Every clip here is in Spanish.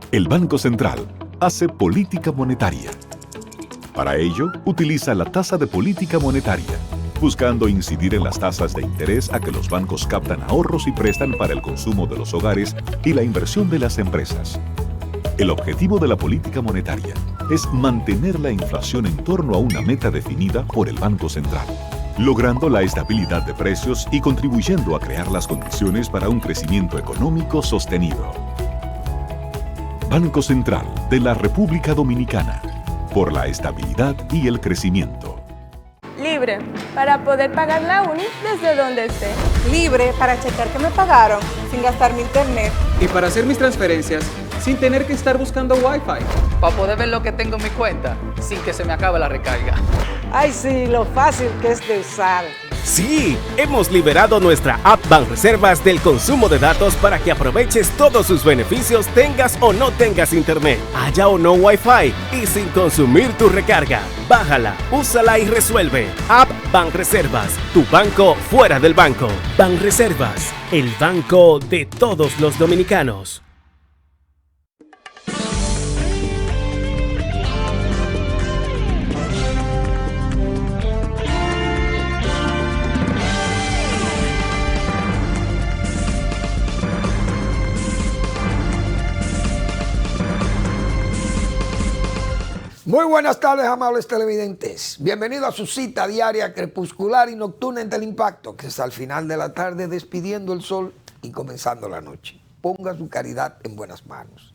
El Banco Central hace política monetaria. Para ello, utiliza la tasa de política monetaria, buscando incidir en las tasas de interés a que los bancos captan ahorros y prestan para el consumo de los hogares y la inversión de las empresas. El objetivo de la política monetaria es mantener la inflación en torno a una meta definida por el Banco Central, logrando la estabilidad de precios y contribuyendo a crear las condiciones para un crecimiento económico sostenido. Banco Central de la República Dominicana, por la estabilidad y el crecimiento. Libre, para poder pagar la uni desde donde esté. Libre para checar que me pagaron sin gastar mi internet. Y para hacer mis transferencias sin tener que estar buscando Wi-Fi. Para poder ver lo que tengo en mi cuenta sin que se me acabe la recarga. Ay, sí, lo fácil que es de usar. Sí, hemos liberado nuestra app Banreservas del consumo de datos para que aproveches todos sus beneficios, tengas o no tengas internet, haya o no Wi-Fi y sin consumir tu recarga. Bájala, úsala y resuelve. App Banreservas, tu banco fuera del banco. Banreservas, el banco de todos los dominicanos. Muy buenas tardes, amables televidentes. Bienvenido a su cita diaria, crepuscular y nocturna en Teleimpacto, que es al final de la tarde despidiendo el sol y comenzando la noche. Ponga su caridad en buenas manos.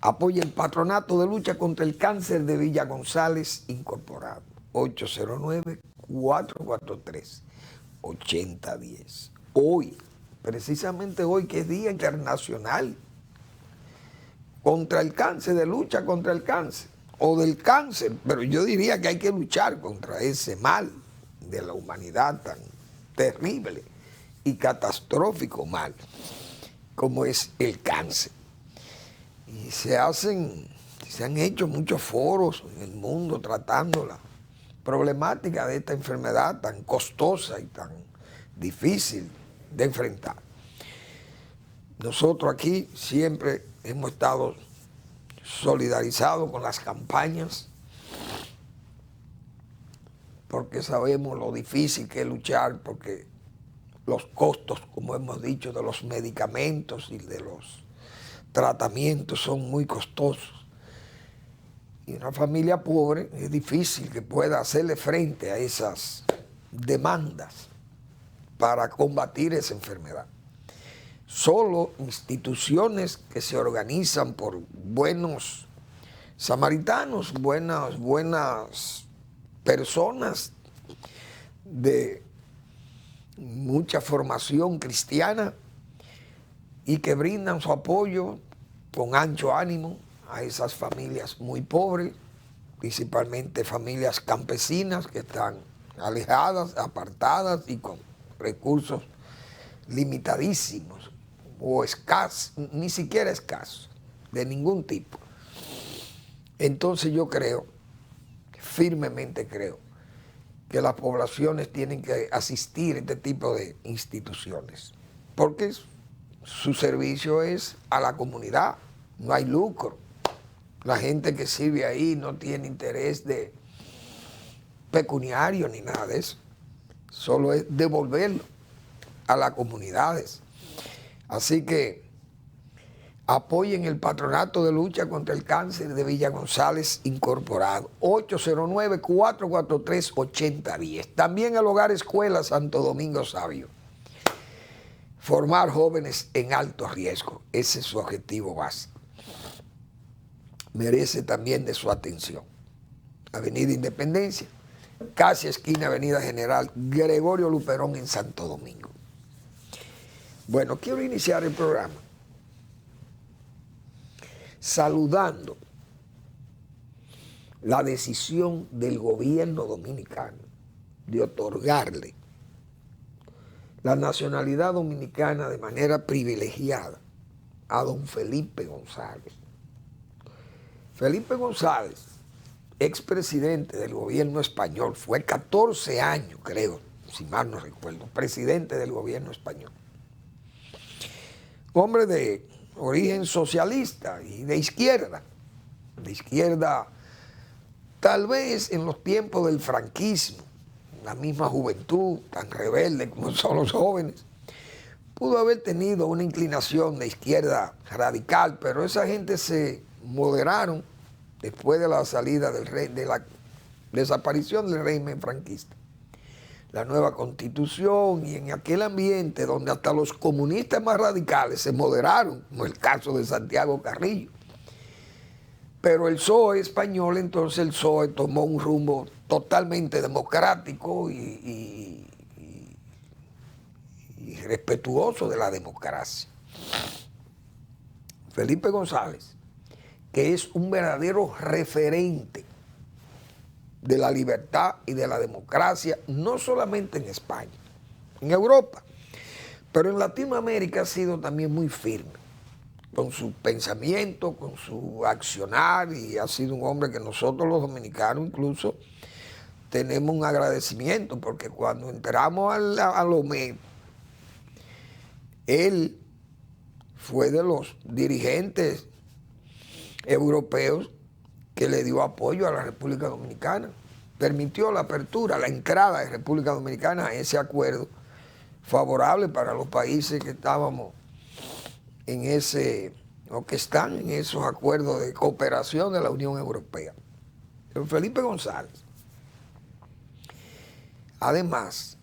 Apoya el Patronato de Lucha contra el Cáncer de Villa González Incorporado. 809-443-8010. Hoy, precisamente hoy, que es Día Internacional contra el Cáncer, de lucha contra el cáncer. O del cáncer, pero yo diría que hay que luchar contra ese mal de la humanidad tan terrible y catastrófico mal como es el cáncer. Y se han hecho muchos foros en el mundo tratando la problemática de esta enfermedad tan costosa y tan difícil de enfrentar. Nosotros aquí siempre hemos estado solidarizado con las campañas, porque sabemos lo difícil que es luchar, porque los costos, como hemos dicho, de los medicamentos y de los tratamientos son muy costosos. Y una familia pobre es difícil que pueda hacerle frente a esas demandas para combatir esa enfermedad. Solo instituciones que se organizan por buenos samaritanos, buenas personas de mucha formación cristiana y que brindan su apoyo con ancho ánimo a esas familias muy pobres, principalmente familias campesinas que están alejadas, apartadas y con recursos limitadísimos o escasos, ni siquiera escasos, de ningún tipo. Entonces yo creo, firmemente creo, que las poblaciones tienen que asistir a este tipo de instituciones, porque su servicio es a la comunidad, no hay lucro. La gente que sirve ahí no tiene interés de pecuniario ni nada de eso, solo es devolverlo a las comunidades. Así que apoyen el Patronato de Lucha contra el Cáncer de Villa González Incorporado. 809-443-8010. También el Hogar Escuela Santo Domingo Sabio. Formar jóvenes en alto riesgo. Ese es su objetivo básico. Merece también de su atención. Avenida Independencia, casi esquina Avenida General Gregorio Luperón en Santo Domingo. Bueno, quiero iniciar el programa saludando la decisión del gobierno dominicano de otorgarle la nacionalidad dominicana de manera privilegiada a don Felipe González. Felipe González, expresidente del gobierno español, fue 14 años, creo, si mal no recuerdo, presidente del gobierno español. Hombre de origen socialista y de izquierda tal vez en los tiempos del franquismo, la misma juventud tan rebelde como son los jóvenes, pudo haber tenido una inclinación de izquierda radical, pero esa gente se moderaron después de la salida del rey, de la desaparición del régimen franquista. La nueva constitución y en aquel ambiente donde hasta los comunistas más radicales se moderaron, como el caso de Santiago Carrillo. Pero el PSOE español, entonces el PSOE tomó un rumbo totalmente democrático y respetuoso de la democracia. Felipe González, que es un verdadero referente de la libertad y de la democracia, no solamente en España, en Europa, pero en Latinoamérica ha sido también muy firme con su pensamiento, con su accionar, y ha sido un hombre que nosotros los dominicanos incluso tenemos un agradecimiento, porque cuando entramos a Lomé, él fue de los dirigentes europeos que le dio apoyo a la República Dominicana, permitió la apertura, la entrada de República Dominicana a ese acuerdo favorable para los países que estábamos en ese, o que están en esos acuerdos de cooperación de la Unión Europea. Pero Felipe González, además,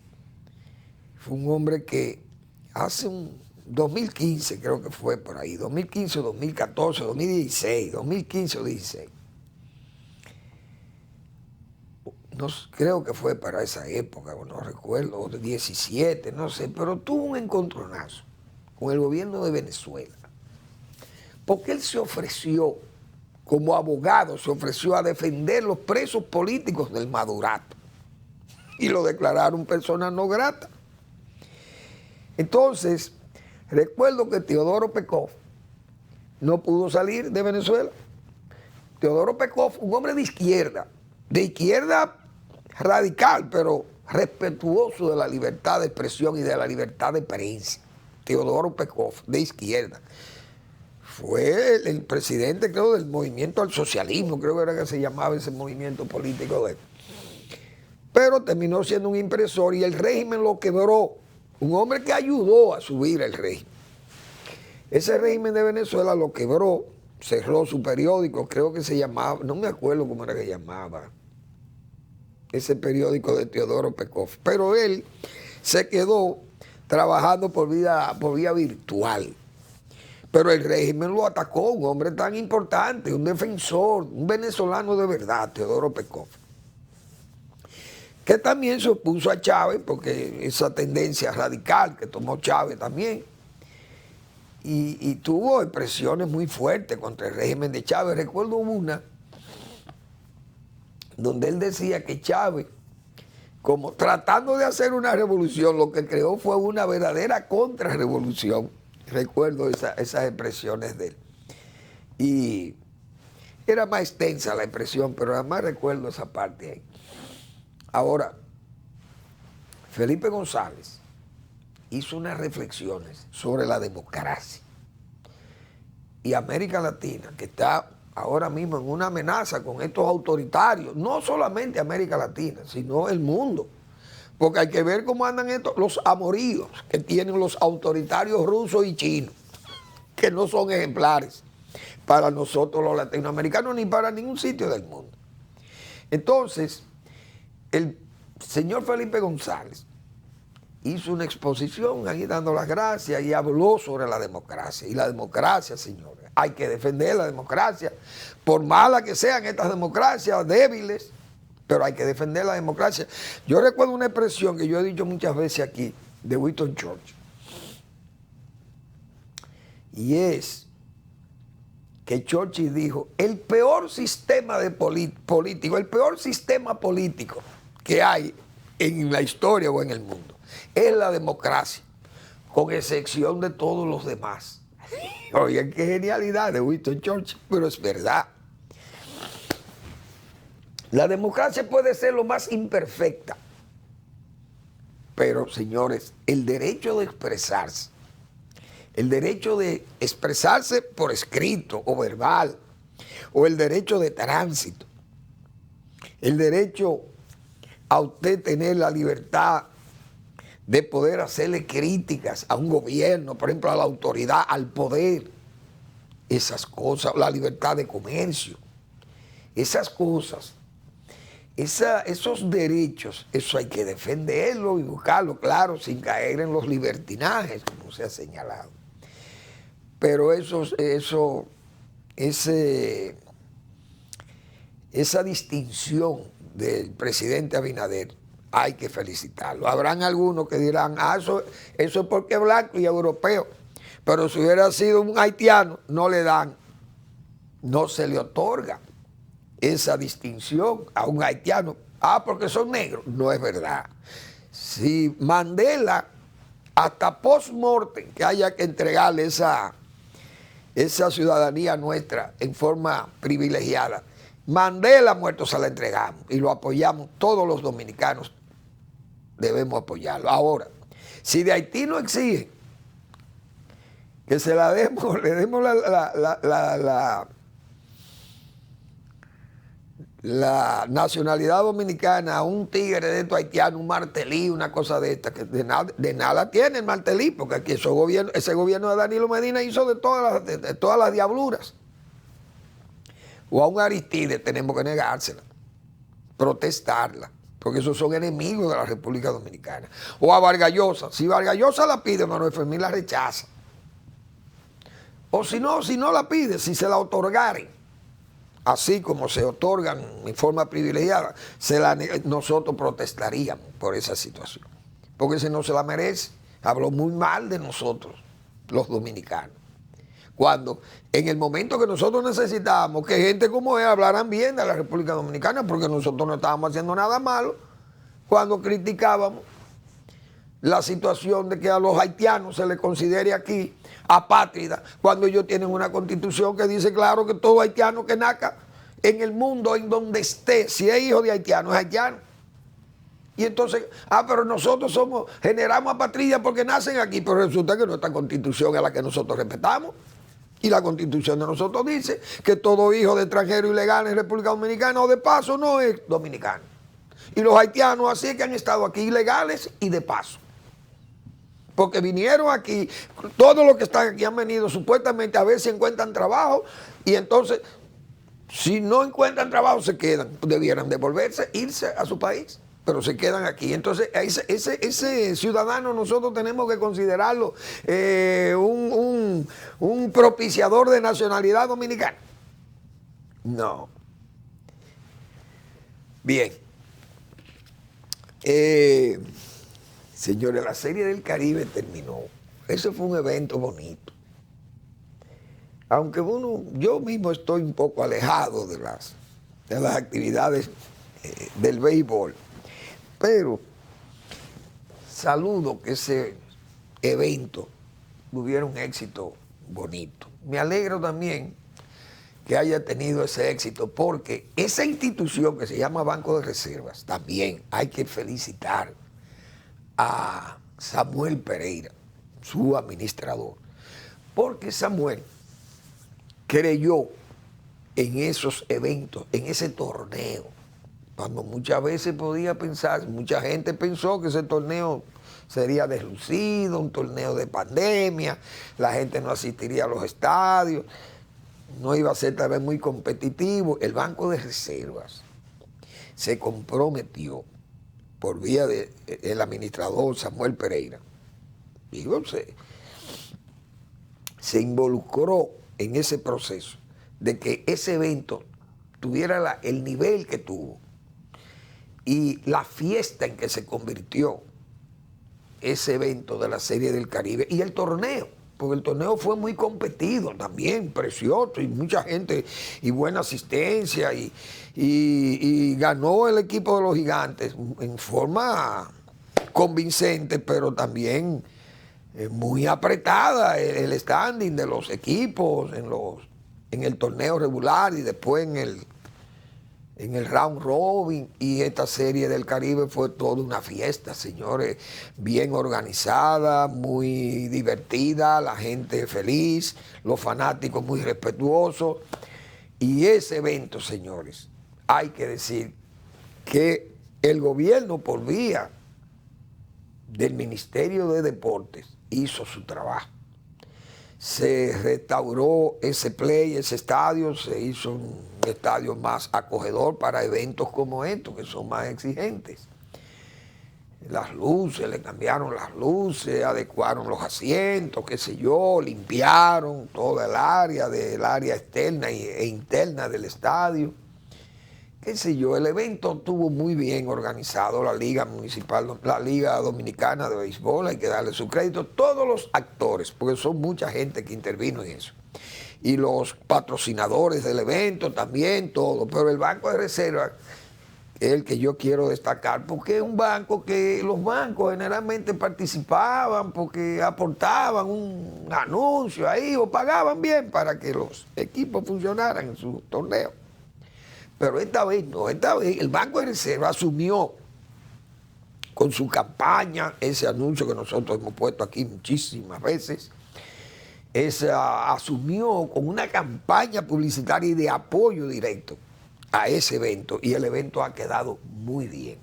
fue un hombre que hace un 2015, creo que fue por ahí, 2015, 2014, 2016, 2015 o 2016. No, creo que fue para esa época, no recuerdo, 17, no sé, pero tuvo un encontronazo con el gobierno de Venezuela, porque él se ofreció, como abogado, se ofreció a defender los presos políticos del Madurato, y lo declararon persona no grata. Entonces, recuerdo que Teodoro Pekov no pudo salir de Venezuela. Teodoro Pekov, un hombre de izquierda radical, pero respetuoso de la libertad de expresión y de la libertad de prensa. Teodoro Pekov, de izquierda. Fue el presidente, creo, del movimiento al socialismo, creo que era que se llamaba ese movimiento político de él. Pero terminó siendo un impresor y el régimen lo quebró. Un hombre que ayudó a subir el régimen. Ese régimen de Venezuela lo quebró, cerró su periódico, creo que se llamaba, no me acuerdo cómo era que llamaba, ese periódico de Teodoro Pekov. Pero él se quedó trabajando por vía virtual. Pero el régimen lo atacó, un hombre tan importante, un defensor, un venezolano de verdad, Teodoro Pekov, que también se opuso a Chávez, porque esa tendencia radical que tomó Chávez también, y tuvo expresiones muy fuertes contra el régimen de Chávez. Recuerdo una donde él decía que Chávez, como tratando de hacer una revolución, lo que creó fue una verdadera contrarrevolución. Recuerdo esas expresiones de él. Y era más extensa la expresión, pero además recuerdo esa parte ahí. Ahora, Felipe González hizo unas reflexiones sobre la democracia. Y América Latina, que está ahora mismo en una amenaza con estos autoritarios, no solamente América Latina, sino el mundo. Porque hay que ver cómo andan los amoríos que tienen los autoritarios rusos y chinos, que no son ejemplares para nosotros los latinoamericanos ni para ningún sitio del mundo. Entonces, el señor Felipe González hizo una exposición ahí dando las gracias y habló sobre la democracia. Y la democracia, señores, hay que defender la democracia, por mala que sean estas democracias débiles, pero hay que defender la democracia. Yo recuerdo una expresión que yo he dicho muchas veces aquí, de Winston Churchill, y es que Churchill dijo, el peor sistema político, el peor sistema político que hay en la historia o en el mundo es la democracia, con excepción de todos los demás. Oigan, qué genialidad de Winston Churchill, pero es verdad. La democracia puede ser lo más imperfecta, pero señores, el derecho de expresarse, el derecho de expresarse por escrito o verbal, o el derecho de tránsito, el derecho a usted tener la libertad de poder hacerle críticas a un gobierno, por ejemplo, a la autoridad, al poder, esas cosas, la libertad de comercio, esas cosas, esos derechos, eso hay que defenderlo y buscarlo, claro, sin caer en los libertinajes, como se ha señalado. Pero esa distinción del presidente Abinader hay que felicitarlo. Habrán algunos que dirán, eso es porque es blanco y europeo, pero si hubiera sido un haitiano, no le dan, no se le otorga esa distinción a un haitiano. Porque son negros. No es verdad. Si Mandela, hasta post-mortem, que haya que entregarle esa ciudadanía nuestra en forma privilegiada, Mandela muerto se la entregamos y lo apoyamos todos los dominicanos, debemos apoyarlo. Ahora, si de Haití no exigen que se la demos, le demos la nacionalidad dominicana a un tigre de estos haitianos, un martelí, una cosa de esta, que de nada tiene el martelí, porque aquí ese gobierno de Danilo Medina hizo de todas las diabluras. O a un Aristide tenemos que negársela, protestarla, porque esos son enemigos de la República Dominicana. O a Vargas Llosa, si Vargas Llosa la pide, Manuel Fermín la rechaza. O si no la pide, si se la otorgaren, así como se otorgan en forma privilegiada, nosotros protestaríamos por esa situación, porque ese no se la merece. Habló muy mal de nosotros, los dominicanos, cuando en el momento que nosotros necesitábamos que gente como él hablaran bien de la República Dominicana, porque nosotros no estábamos haciendo nada malo, cuando criticábamos la situación de que a los haitianos se les considere aquí apátrida, cuando ellos tienen una constitución que dice claro que todo haitiano que nazca en el mundo, en donde esté, si es hijo de haitiano, es haitiano. Y entonces, pero nosotros generamos apatria porque nacen aquí, pero resulta que nuestra constitución es la que nosotros respetamos. Y la constitución de nosotros dice que todo hijo de extranjero ilegal en República Dominicana o de paso no es dominicano. Y los haitianos así es que han estado aquí ilegales y de paso. Porque vinieron aquí, todos los que están aquí han venido supuestamente a ver si encuentran trabajo, y entonces, si no encuentran trabajo, se quedan. Debieran devolverse, irse a su país, pero se quedan aquí. Entonces, ese ciudadano nosotros tenemos que considerarlo un propiciador de nacionalidad dominicana. No. Bien. Señores, la Serie del Caribe terminó. Ese fue un evento bonito. Aunque yo mismo estoy un poco alejado de las actividades del béisbol, pero saludo que ese evento tuviera un éxito bonito. Me alegro también que haya tenido ese éxito, porque esa institución que se llama Banco de Reservas, también hay que felicitar a Samuel Pereira, su administrador, porque Samuel creyó en esos eventos, en ese torneo, cuando muchas veces podía pensar, mucha gente pensó que ese torneo sería deslucido, un torneo de pandemia, la gente no asistiría a los estadios, no iba a ser tal vez muy competitivo. El Banco de Reservas se comprometió por vía del administrador Samuel Pereira, digo, se involucró en ese proceso de que ese evento tuviera el nivel que tuvo y la fiesta en que se convirtió ese evento de la Serie del Caribe y el torneo, porque el torneo fue muy competido también, precioso, y mucha gente, y buena asistencia, y ganó el equipo de los Gigantes en forma convincente, pero también muy apretada el standing de los equipos en el torneo regular y después en el round robin, y esta serie del Caribe fue toda una fiesta, señores, bien organizada, muy divertida, la gente feliz, los fanáticos muy respetuosos. Y ese evento, señores, hay que decir que el gobierno por vía del Ministerio de Deportes hizo su trabajo. Se restauró ese ese estadio, se hizo un estadio más acogedor para eventos como estos, que son más exigentes. Las luces, le cambiaron las luces, adecuaron los asientos, qué sé yo, limpiaron toda el área externa e interna del estadio. Qué sé yo, el evento estuvo muy bien organizado, la Liga Municipal, la Liga Dominicana de Béisbol, hay que darle su crédito, todos los actores, porque son mucha gente que intervino en eso. Y los patrocinadores del evento también, todo, pero el Banco de Reserva es el que yo quiero destacar, porque es un banco que los bancos generalmente participaban porque aportaban un anuncio ahí o pagaban bien para que los equipos funcionaran en sus torneos. Pero esta vez no, esta vez el Banco de Reserva asumió con su campaña, ese anuncio que nosotros hemos puesto aquí muchísimas veces, asumió con una campaña publicitaria y de apoyo directo a ese evento, y el evento ha quedado muy bien.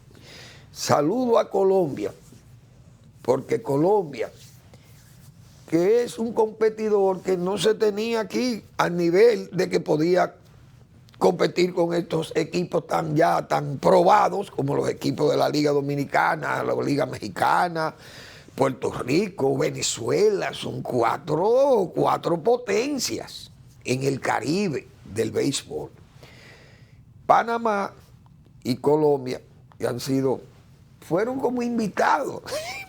Saludo a Colombia, porque Colombia, que es un competidor que no se tenía aquí al nivel de que podía competir con estos equipos tan probados como los equipos de la Liga Dominicana, la Liga Mexicana, Puerto Rico, Venezuela, son cuatro potencias en el Caribe del béisbol. Panamá y Colombia, que fueron como invitados,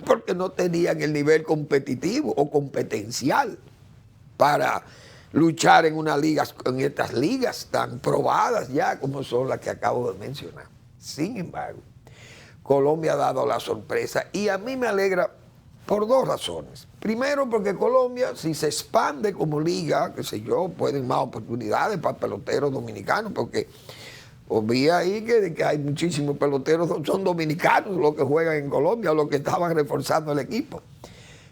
porque no tenían el nivel competitivo o competencial para luchar en estas ligas tan probadas ya como son las que acabo de mencionar. Sin embargo, Colombia ha dado la sorpresa, y a mí me alegra por dos razones. Primero, porque Colombia, si se expande como liga, qué sé yo, pueden más oportunidades para peloteros dominicanos, porque vi ahí que hay muchísimos peloteros, son dominicanos los que juegan en Colombia, los que estaban reforzando el equipo.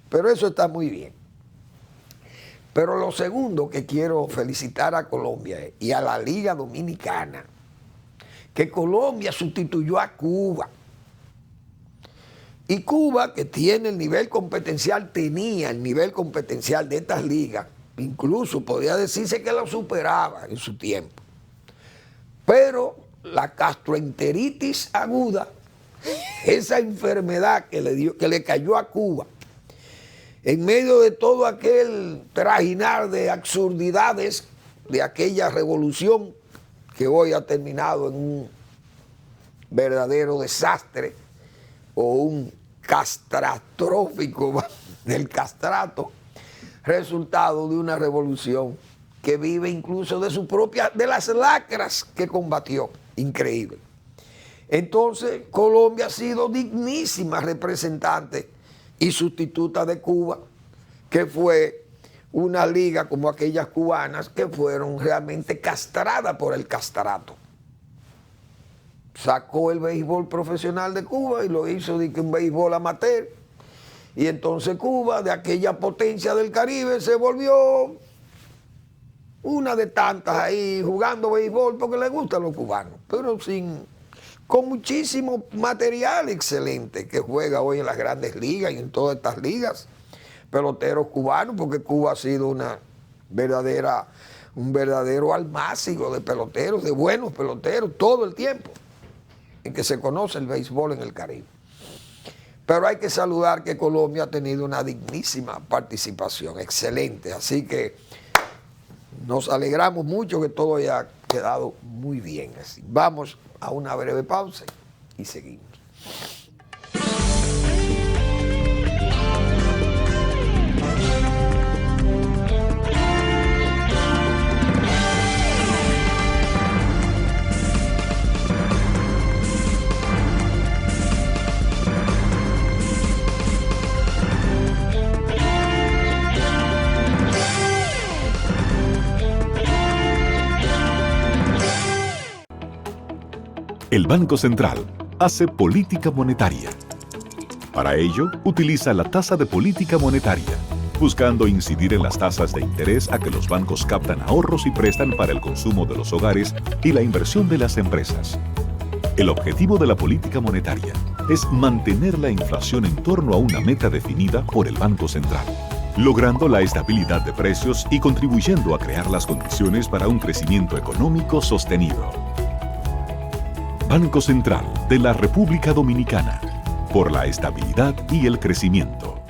Pero eso está muy bien. Pero lo segundo que quiero felicitar a Colombia y a la Liga Dominicana, que Colombia sustituyó a Cuba. Y Cuba, que tiene el nivel competencial, tenía el nivel competencial de estas ligas, incluso podría decirse que lo superaba en su tiempo. Pero la gastroenteritis aguda, esa enfermedad que le cayó a Cuba, en medio de todo aquel trajinar de absurdidades de aquella revolución que hoy ha terminado en un verdadero desastre o un castratrófico del castrato, resultado de una revolución que vive incluso de las lacras que combatió. Increíble. Entonces, Colombia ha sido dignísima representante y sustituta de Cuba, que fue una liga como aquellas cubanas que fueron realmente castradas por el castrato. Sacó el béisbol profesional de Cuba y lo hizo de un béisbol amateur. Y entonces Cuba, de aquella potencia del Caribe, se volvió una de tantas ahí jugando béisbol porque le gusta a los cubanos, pero con muchísimo material excelente que juega hoy en las grandes ligas y en todas estas ligas, peloteros cubanos, porque Cuba ha sido un verdadero almácigo de peloteros, de buenos peloteros, todo el tiempo en que se conoce el béisbol en el Caribe. Pero hay que saludar que Colombia ha tenido una dignísima participación, excelente, así que nos alegramos mucho que todo haya quedado muy bien así. Vamos a una breve pausa y seguimos. El Banco Central hace política monetaria. Para ello, utiliza la tasa de política monetaria, buscando incidir en las tasas de interés a que los bancos captan ahorros y prestan para el consumo de los hogares y la inversión de las empresas. El objetivo de la política monetaria es mantener la inflación en torno a una meta definida por el Banco Central, logrando la estabilidad de precios y contribuyendo a crear las condiciones para un crecimiento económico sostenido. Banco Central de la República Dominicana, por la estabilidad y el crecimiento.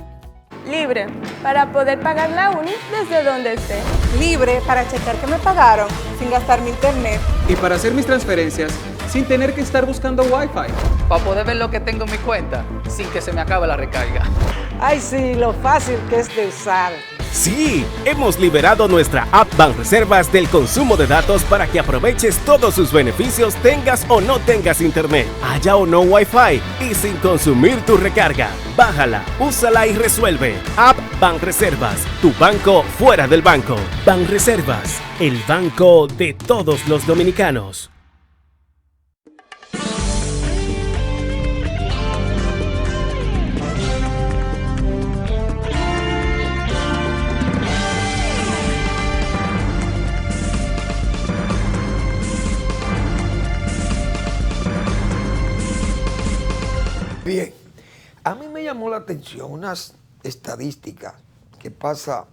Libre, para poder pagar la uni desde donde esté. Libre para checar que me pagaron sin gastar mi internet. Y para hacer mis transferencias sin tener que estar buscando Wi-Fi. Para poder ver lo que tengo en mi cuenta sin que se me acabe la recarga. Ay, sí, lo fácil que es de usar. Sí, hemos liberado nuestra app Banreservas del consumo de datos para que aproveches todos sus beneficios tengas o no tengas internet, haya o no Wi-Fi y sin consumir tu recarga. Bájala, úsala y resuelve. App Banreservas, tu banco fuera del banco. Banreservas, el banco de todos los dominicanos. Bien, a mí me llamó la atención unas estadísticas que pasa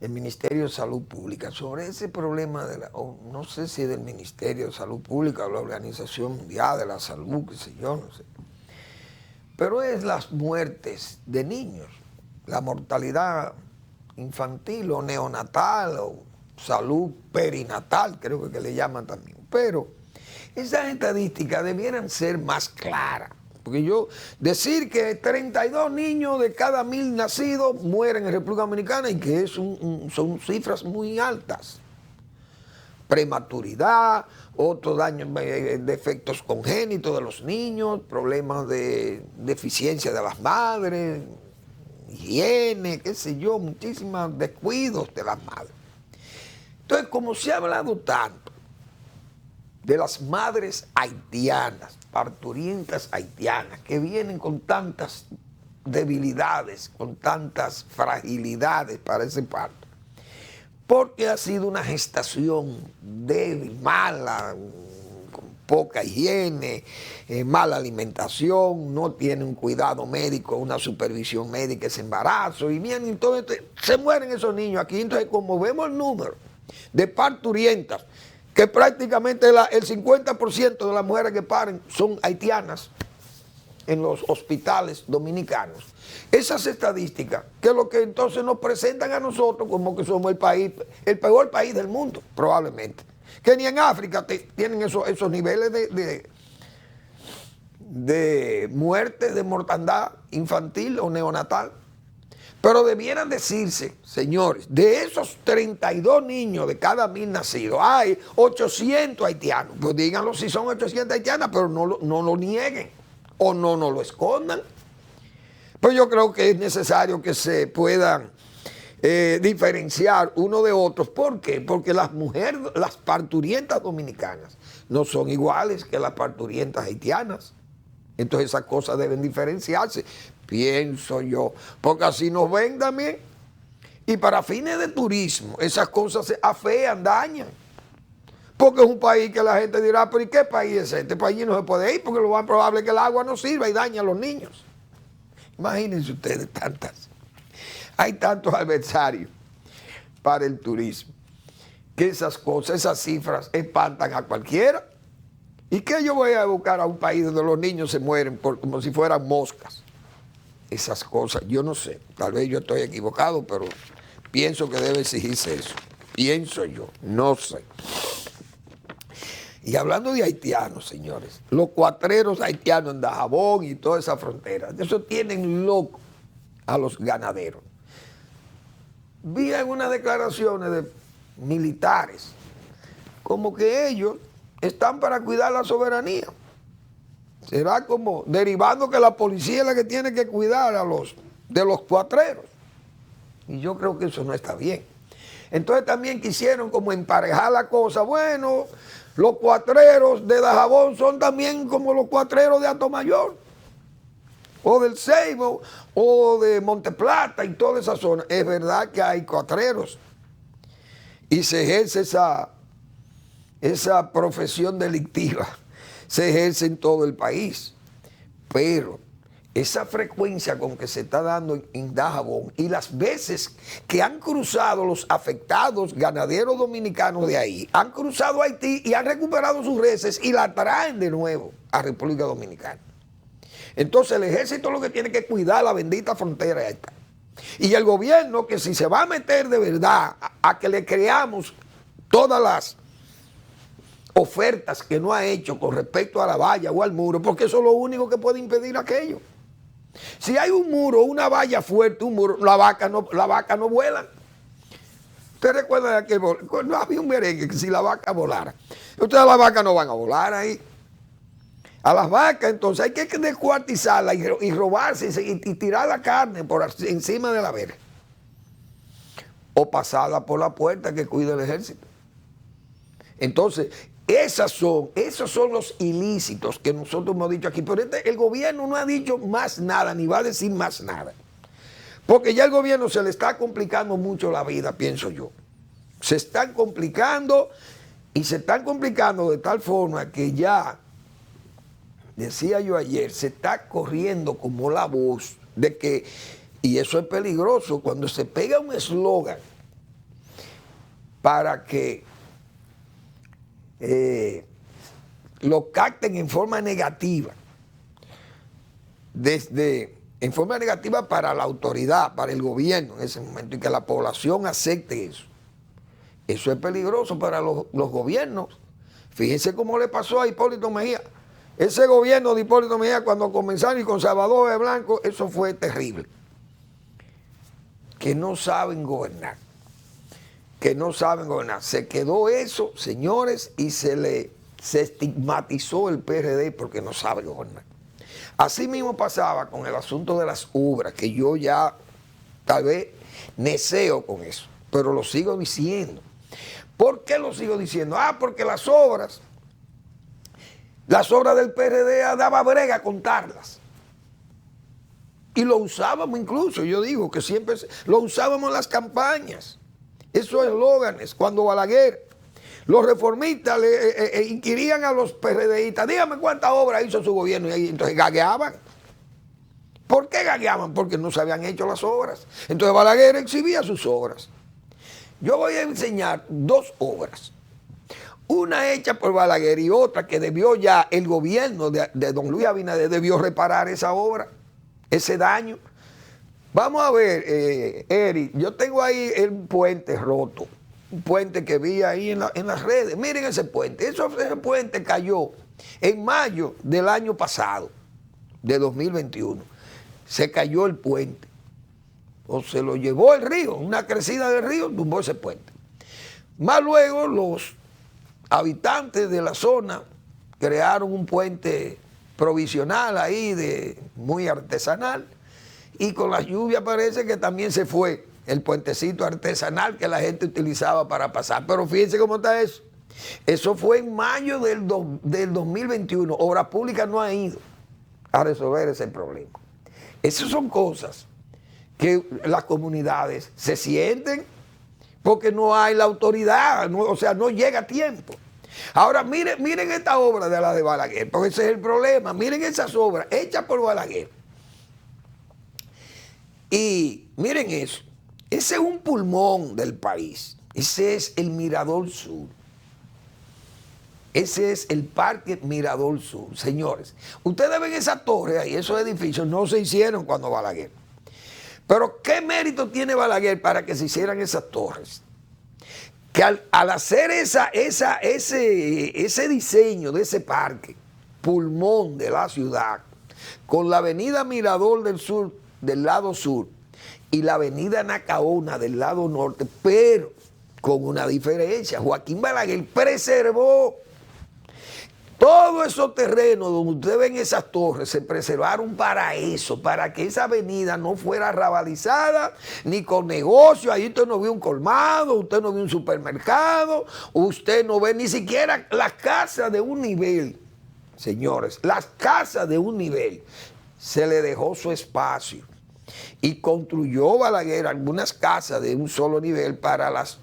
el Ministerio de Salud Pública sobre ese problema no sé si es del Ministerio de Salud Pública o la Organización Mundial de la Salud, qué sé yo, no sé. Pero es las muertes de niños, la mortalidad infantil o neonatal o salud perinatal, creo que le llaman también. Pero esas estadísticas debieran ser más claras. Porque decir que 32 niños de cada 1000 nacidos mueren en República Dominicana y que son cifras muy altas. Prematuridad, otros daños, defectos congénitos de los niños, problemas de deficiencia de las madres, higiene, qué sé yo, muchísimos descuidos de las madres. Entonces, como se ha hablado tanto de las madres haitianas, parturientas haitianas, que vienen con tantas debilidades, con tantas fragilidades para ese parto, porque ha sido una gestación débil, mala, con poca higiene, mala alimentación, no tiene un cuidado médico, una supervisión médica, ese embarazo, y bien, entonces se mueren esos niños aquí. Entonces, como vemos el número de parturientas, que prácticamente el 50% de las mujeres que paren son haitianas en los hospitales dominicanos. Esas estadísticas, que es lo que entonces nos presentan a nosotros como que somos el peor país del mundo, probablemente. Que ni en África tienen esos niveles de muerte, de mortandad infantil o neonatal. Pero debieran decirse, señores, de esos 32 niños de cada 1000 nacidos, hay 800 haitianos. Pues díganlo si son 800 haitianas, pero no lo nieguen o no lo escondan. Pues yo creo que es necesario que se puedan diferenciar uno de otros. ¿Por qué? Porque las mujeres, las parturientas dominicanas, no son iguales que las parturientas haitianas. Entonces esas cosas deben diferenciarse, pienso yo, porque así nos ven también. Y para fines de turismo, esas cosas se afean, dañan. Porque es un país que la gente dirá, pero ¿y qué país es este? País no se puede ir porque lo más probable es que el agua no sirva y daña a los niños. Imagínense ustedes hay tantos adversarios para el turismo, que esas cosas, esas cifras espantan a cualquiera. ¿Y qué yo voy a buscar a un país donde los niños se mueren como si fueran moscas? Esas cosas, yo no sé, tal vez yo estoy equivocado, pero pienso que debe exigirse eso. Pienso yo, no sé. Y hablando de haitianos, señores, los cuatreros haitianos en Dajabón y toda esa frontera, eso tienen loco a los ganaderos. Vi en unas declaraciones de militares, como que ellos están para cuidar la soberanía. Será como derivando que la policía es la que tiene que cuidar de los cuatreros. Y yo creo que eso no está bien. Entonces también quisieron como emparejar la cosa. Bueno, los cuatreros de Dajabón son también como los cuatreros de Atomayor, o del Ceibo, o de Monteplata y toda esa zona. Es verdad que hay cuatreros y se ejerce esa profesión delictiva, se ejerce en todo el país, pero esa frecuencia con que se está dando en Dajabón y las veces que han cruzado los afectados ganaderos dominicanos de ahí, han cruzado Haití y han recuperado sus reses y la traen de nuevo a República Dominicana. Entonces el ejército lo que tiene que cuidar la bendita frontera esta. Y el gobierno, que si se va a meter de verdad a que le creamos todas las ofertas que no ha hecho con respecto a la valla o al muro, porque eso es lo único que puede impedir aquello. Si hay un muro, una valla fuerte, un muro, la vaca no vuela. ¿Usted recuerda que no había un merengue que si la vaca volara? Ustedes las vacas no van a volar ahí. A las vacas entonces hay que descuartizarla y robarse y tirar la carne por encima de la verja. O pasarla por la puerta que cuida el ejército. Entonces, esos son los ilícitos que nosotros hemos dicho aquí. Pero el gobierno no ha dicho más nada, ni va a decir más nada. Porque ya el gobierno se le está complicando mucho la vida, pienso yo. Se están complicando y se están complicando de tal forma que ya, decía yo ayer, se está corriendo como la voz de que, y eso es peligroso, cuando se pega un eslogan para que lo capten en forma negativa, en forma negativa para la autoridad, para el gobierno en ese momento, y que la población acepte eso. Eso es peligroso para los gobiernos. Fíjense cómo le pasó a Hipólito Mejía. Ese gobierno de Hipólito Mejía, cuando comenzaron y con Salvador Blanco, eso fue terrible. Que no saben gobernar. Que no saben gobernar. Se quedó eso, señores, y se estigmatizó el PRD porque no sabe gobernar. Así mismo pasaba con el asunto de las obras, que yo ya tal vez neseo con eso, pero lo sigo diciendo. ¿Por qué lo sigo diciendo? Porque las obras del PRD daba brega contarlas. Y lo usábamos incluso, yo digo que siempre lo usábamos en las campañas. Esos eslóganes, cuando Balaguer, los reformistas le inquirían a los PRDistas, dígame cuántas obras hizo su gobierno, y entonces gagueaban. ¿Por qué gagueaban? Porque no se habían hecho las obras. Entonces Balaguer exhibía sus obras. Yo voy a enseñar dos obras. Una hecha por Balaguer y otra que debió ya el gobierno de don Luis Abinader debió reparar esa obra, ese daño. Vamos a ver, Eric, yo tengo ahí el puente roto, un puente que vi ahí en las redes. Miren ese puente, ese puente cayó en mayo del año pasado, de 2021. Se cayó el puente, o se lo llevó el río, una crecida del río, tumbó ese puente. Más luego los habitantes de la zona crearon un puente provisional ahí, muy artesanal, y con la lluvia parece que también se fue el puentecito artesanal que la gente utilizaba para pasar. Pero fíjense cómo está eso. Eso fue en mayo del 2021. Obras Públicas no ha ido a resolver ese problema. Esas son cosas que las comunidades se sienten porque no hay la autoridad, o sea, no llega a tiempo. Ahora miren esta obra de la de Balaguer, porque ese es el problema. Miren esas obras hechas por Balaguer. Y miren eso, ese es un pulmón del país, ese es el Mirador Sur, ese es el Parque Mirador Sur. Señores, ustedes ven esa torre ahí, esos edificios no se hicieron cuando Balaguer, pero ¿qué mérito tiene Balaguer para que se hicieran esas torres? Que al hacer ese diseño de ese parque, pulmón de la ciudad, con la avenida Mirador del Sur, del lado sur, y la avenida Nacaona del lado norte, pero con una diferencia. Joaquín Balaguer preservó Todos esos terrenos donde ustedes ven esas torres se preservaron para eso, para que esa avenida no fuera rabalizada, ni con negocio. Ahí usted no ve un colmado, usted no ve un supermercado, usted no ve ni siquiera las casas de un nivel. Señores, las casas de un nivel se le dejó su espacio y construyó Balaguer algunas casas de un solo nivel para las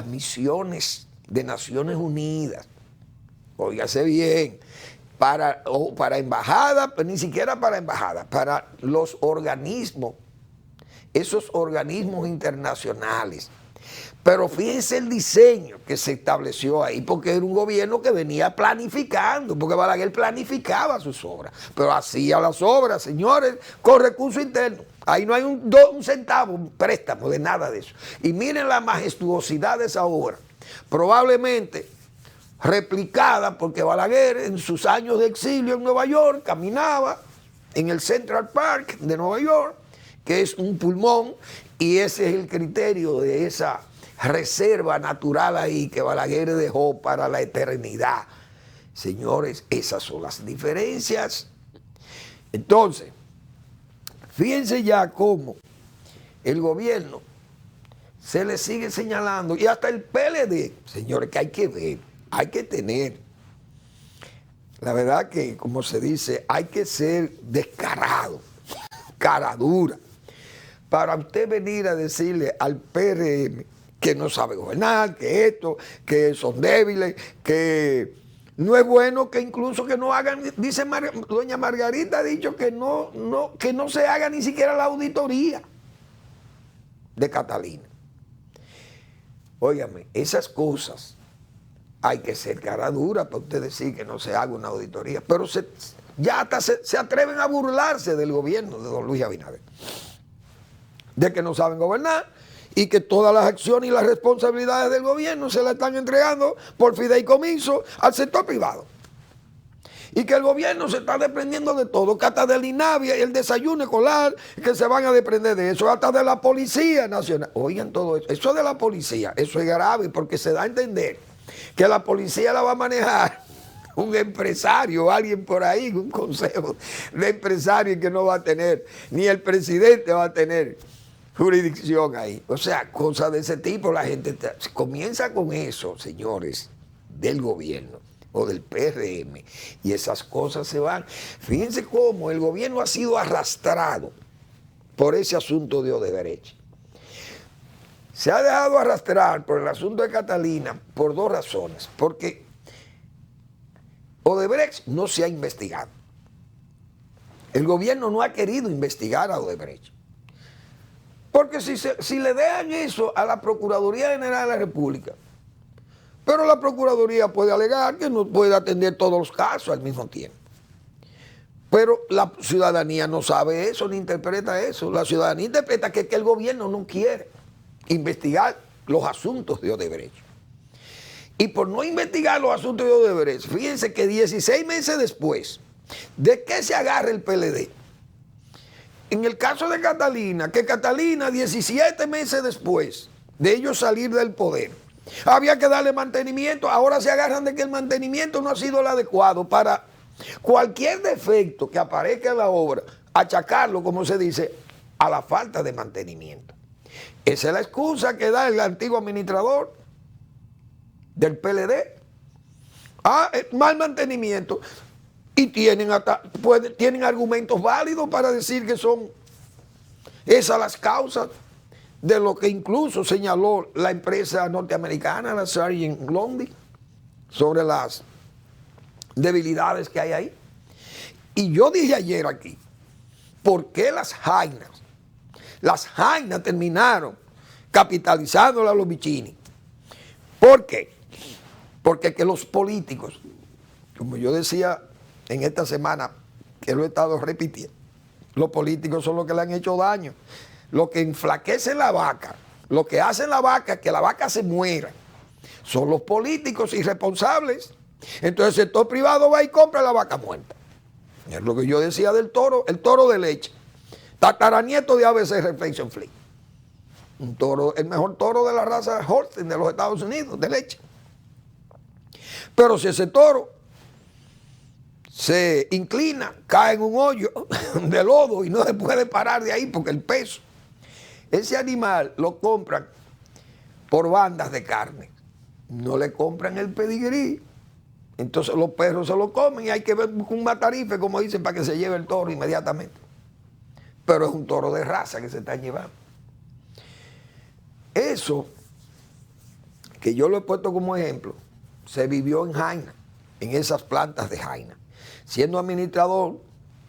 misiones de Naciones Unidas. Óigase bien, para embajada, pero ni siquiera para embajada, para los organismos, esos organismos internacionales. Pero fíjense el diseño que se estableció ahí, porque era un gobierno que venía planificando, porque Balaguer planificaba sus obras, pero hacía las obras, señores, con recursos internos. Ahí no hay un centavo, un préstamo de nada de eso. Y miren la majestuosidad de esa obra. Probablemente replicada porque Balaguer en sus años de exilio en Nueva York caminaba en el Central Park de Nueva York, que es un pulmón, y ese es el criterio de esa reserva natural ahí que Balaguer dejó para la eternidad. Señores, esas son las diferencias. Entonces, fíjense ya cómo el gobierno se le sigue señalando, y hasta el PLD, señores, que hay que ver, hay que tener, la verdad que, como se dice, hay que ser descarado, cara dura, para usted venir a decirle al PRM que no sabe gobernar, que esto, que son débiles, que no es bueno, que incluso que no hagan, dice doña Margarita ha dicho que no se haga ni siquiera la auditoría de Catalina. Óigame, esas cosas hay que ser cara dura para usted decir que no se haga una auditoría, pero ya hasta se atreven a burlarse del gobierno de don Luis Abinader, de que no saben gobernar y que todas las acciones y las responsabilidades del gobierno se las están entregando por fideicomiso al sector privado. Y que el gobierno se está desprendiendo de todo, que hasta del INAVIA y el desayuno escolar, que se van a desprender de eso, hasta de la Policía Nacional. Oigan todo eso, eso de la policía, eso es grave porque se da a entender que la policía la va a manejar un empresario, alguien por ahí, un consejo de empresarios que no va a tener, ni el presidente va a tener jurisdicción ahí. O sea, cosas de ese tipo, la gente comienza con eso, señores, del gobierno o del PRM, y esas cosas se van. Fíjense cómo el gobierno ha sido arrastrado por ese asunto de Odebrecht. Se ha dejado arrastrar por el asunto de Catalina por dos razones. Porque Odebrecht no se ha investigado. El gobierno no ha querido investigar a Odebrecht. Porque si le dejan eso a la Procuraduría General de la República, pero la Procuraduría puede alegar que no puede atender todos los casos al mismo tiempo. Pero la ciudadanía no sabe eso ni interpreta eso. La ciudadanía interpreta que el gobierno no quiere investigar los asuntos de Odebrecht. Y por no investigar los asuntos de Odebrecht, fíjense que 16 meses después, ¿de qué se agarra el PLD? En el caso de Catalina, que Catalina 17 meses después de ellos salir del poder, había que darle mantenimiento, ahora se agarran de que el mantenimiento no ha sido el adecuado para cualquier defecto que aparezca en la obra, achacarlo, como se dice, a la falta de mantenimiento. Esa es la excusa que da el antiguo administrador del PLD. Mal mantenimiento. Y tienen argumentos válidos para decir que son esas las causas de lo que incluso señaló la empresa norteamericana, la Sargent Lundy, sobre las debilidades que hay ahí. Y yo dije ayer aquí, ¿por qué las jainas terminaron capitalizando a los Vicini? ¿Por qué? Porque que los políticos, como yo decía en esta semana, que lo he estado repitiendo, los políticos son los que le han hecho daño. Lo que enflaquece la vaca, lo que hace la vaca, que la vaca se muera, son los políticos irresponsables. Entonces el sector privado va y compra la vaca muerta. Es lo que yo decía del toro, el toro de leche. Tataranieto de ABC Reflection Fleet. Un toro, el mejor toro de la raza Holstein de los Estados Unidos, de leche. Pero si ese toro se inclina, cae en un hoyo de lodo y no se puede parar de ahí porque el peso. Ese animal lo compran por bandas de carne. No le compran el pedigrí. Entonces los perros se lo comen y hay que ver un matarife, como dicen, para que se lleve el toro inmediatamente. Pero es un toro de raza que se está llevando. Eso, que yo lo he puesto como ejemplo, se vivió en Jaina, en esas plantas de Jaina. Siendo administrador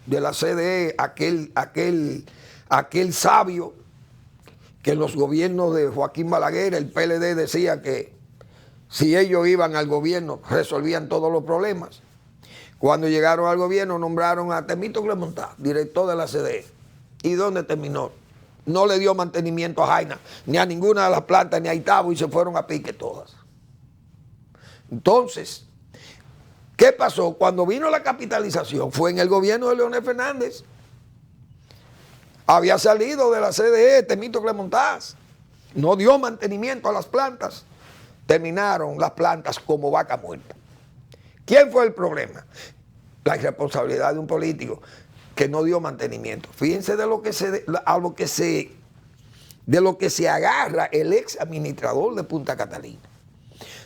de la CDE, aquel sabio que en los gobiernos de Joaquín Balaguer, el PLD decía que si ellos iban al gobierno resolvían todos los problemas. Cuando llegaron al gobierno nombraron a Temístocles Montá, director de la CDE. ¿Y dónde terminó? No le dio mantenimiento a Jaina, ni a ninguna de las plantas, ni a Itabo, y se fueron a pique todas. Entonces, ¿qué pasó? Cuando vino la capitalización, fue en el gobierno de Leonel Fernández. Había salido de la CDE, Temístocles Montá, no dio mantenimiento a las plantas. Terminaron las plantas como vaca muerta. ¿Quién fue el problema? La irresponsabilidad de un político que no dio mantenimiento. Fíjense de lo que se agarra el ex administrador de Punta Catalina.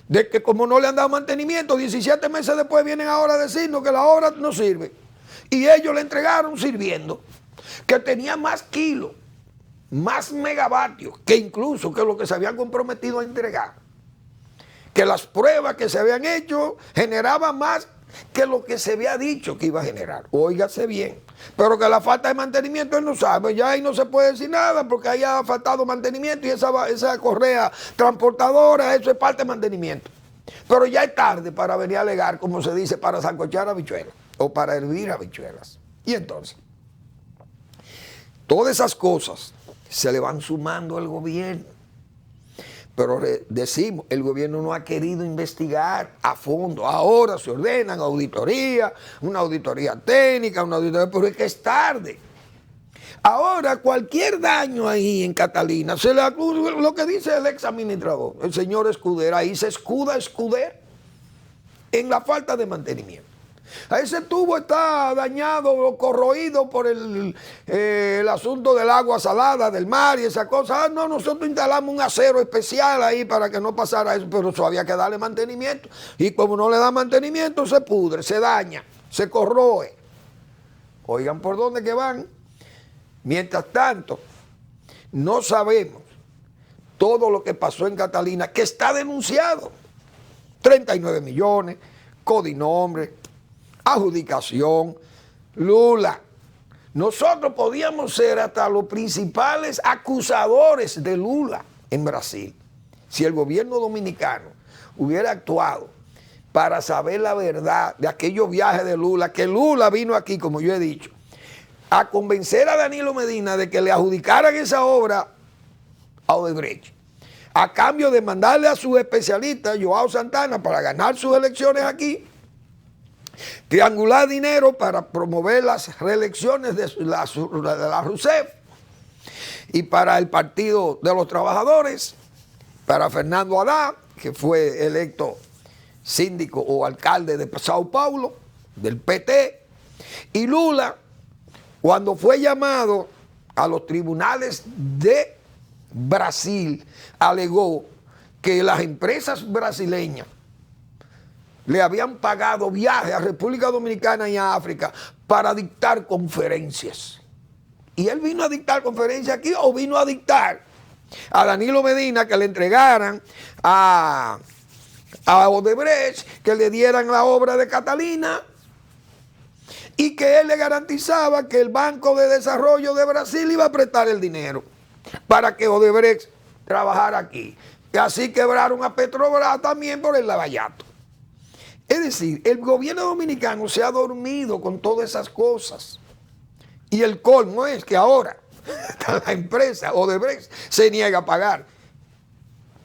De que como no le han dado mantenimiento, 17 meses después vienen ahora a decirnos que la obra no sirve. Y ellos le entregaron sirviendo, que tenía más kilos, más megavatios, que incluso que lo que se habían comprometido a entregar. Que las pruebas que se habían hecho generaban más que lo que se había dicho que iba a generar. Óigase bien. Pero que la falta de mantenimiento él no sabe. Ya ahí no se puede decir nada porque ahí ha faltado mantenimiento y esa correa transportadora, eso es parte de mantenimiento. Pero ya es tarde para venir a alegar, como se dice, para sancochar habichuelas o para hervir habichuelas. Y entonces, todas esas cosas se le van sumando al gobierno. Pero decimos, el gobierno no ha querido investigar a fondo. Ahora se ordenan auditoría, una auditoría técnica, una auditoría, pero es que es tarde. Ahora cualquier daño ahí en Catalina, se le acude lo que dice el ex administrador, el señor Escuder, ahí se escuda Escuder en la falta de mantenimiento. Ese tubo está dañado o corroído por el asunto del agua salada del mar y esa cosa. Ah, no, nosotros instalamos un acero especial ahí para que no pasara eso, pero eso había que darle mantenimiento. Y como no le da mantenimiento, se pudre, se daña, se corroe. Oigan por dónde que van. Mientras tanto, no sabemos todo lo que pasó en Catalina, que está denunciado. 39 millones, codinombre, adjudicación, Lula. Nosotros podíamos ser hasta los principales acusadores de Lula en Brasil si el gobierno dominicano hubiera actuado para saber la verdad de aquellos viajes de Lula, que Lula vino aquí, como yo he dicho, a convencer a Danilo Medina de que le adjudicaran esa obra a Odebrecht, a cambio de mandarle a su especialista, Joao Santana, para ganar sus elecciones aquí, triangular dinero para promover las reelecciones de la Rousseff y para el Partido de los Trabajadores, para Fernando Haddad, que fue electo síndico o alcalde de Sao Paulo, del PT, y Lula, cuando fue llamado a los tribunales de Brasil, alegó que las empresas brasileñas le habían pagado viajes a República Dominicana y a África para dictar conferencias. ¿Y él vino a dictar conferencias aquí o vino a dictar a Danilo Medina que le entregaran a Odebrecht, que le dieran la obra de Catalina y que él le garantizaba que el Banco de Desarrollo de Brasil iba a prestar el dinero para que Odebrecht trabajara aquí? Y así quebraron a Petrobras también por el lavallato. Es decir, el gobierno dominicano se ha dormido con todas esas cosas. Y el colmo es que ahora la empresa Odebrecht se niega a pagar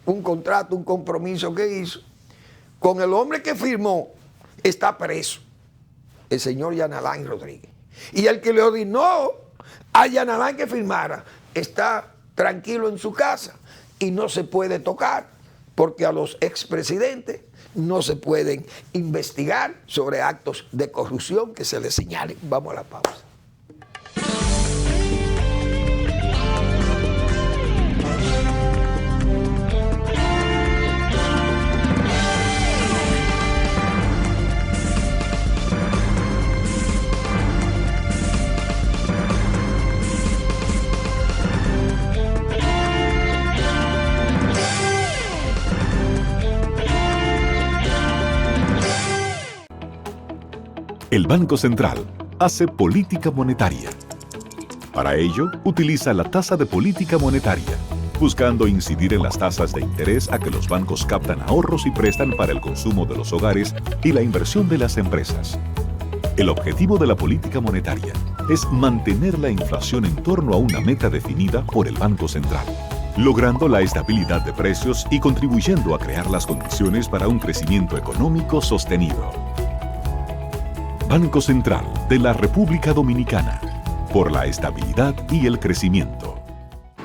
un contrato, un compromiso que hizo con el hombre que firmó. Está preso, el señor Jean Alain Rodríguez. Y el que le ordenó a Jean Alain que firmara está tranquilo en su casa y no se puede tocar porque a los expresidentes no se pueden investigar sobre actos de corrupción que se les señalen. Vamos a la pausa. El Banco Central hace política monetaria. Para ello, utiliza la tasa de política monetaria, buscando incidir en las tasas de interés a que los bancos captan ahorros y prestan para el consumo de los hogares y la inversión de las empresas. El objetivo de la política monetaria es mantener la inflación en torno a una meta definida por el Banco Central, logrando la estabilidad de precios y contribuyendo a crear las condiciones para un crecimiento económico sostenido. Banco Central de la República Dominicana, por la estabilidad y el crecimiento.